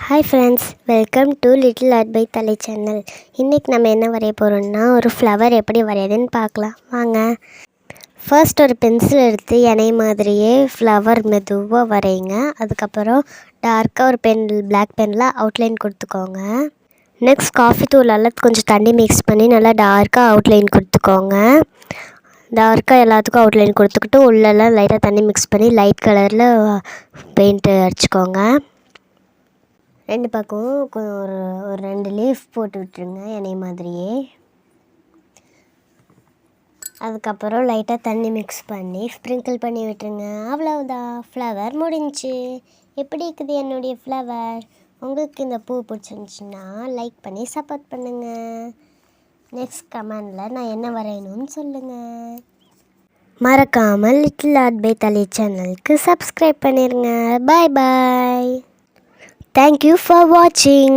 Hi friends, welcome to little art by Thalai channel. இன்றைக்கி நம்ம என்ன வரைய போகிறோம்னா, ஒரு ஃப்ளவர் எப்படி வரையுதுன்னு பார்க்கலாம் வாங்க. ஃபர்ஸ்ட் ஒரு பென்சில் எடுத்து என்னை மாதிரியே ஃப்ளவர் மெதுவாக வரைங்க. அதுக்கப்புறம் டார்க்காக ஒரு பிளாக் பெனில் அவுட்லைன் கொடுத்துக்கோங்க. நெக்ஸ்ட் காஃபி தூளால் கொஞ்சம் தண்ணி மிக்ஸ் பண்ணி நல்லா டார்க்காக அவுட்லைன் கொடுத்துக்கோங்க. டார்க்காக எல்லாத்துக்கும் அவுட்லைன் கொடுத்துக்கிட்டு உள்ளெல்லாம் லைட்டாக தண்ணி மிக்ஸ் பண்ணி லைட் கலரில் பெயிண்ட்டு அடிச்சுக்கோங்க. ரெண்டு பக்கமும் ஒரு 2 லீஃப் போட்டு விட்டுருங்க என்னை மாதிரியே. அதுக்கப்புறம் லைட்டாக தண்ணி மிக்ஸ் பண்ணி ஸ்ப்ரிங்கிள் பண்ணி விட்டுருங்க. அவ்வளவுதான், ஃப்ளவர் முடிஞ்சிச்சு. எப்படி இருக்குது என்னுடைய ஃப்ளவர்? உங்களுக்கு இந்த பூ பிடிச்சிருந்துச்சின்னா லைக் பண்ணி சப்போர்ட் பண்ணுங்கள். நெக்ஸ்ட் கமெண்டில் நான் என்ன வரையணும்னு சொல்லுங்கள். மறக்காமல் லிட்டில் ஆர்ட் பை தலை சேனலுக்கு சப்ஸ்கிரைப் பண்ணிடுங்க. பாய் பாய். Thank you for watching.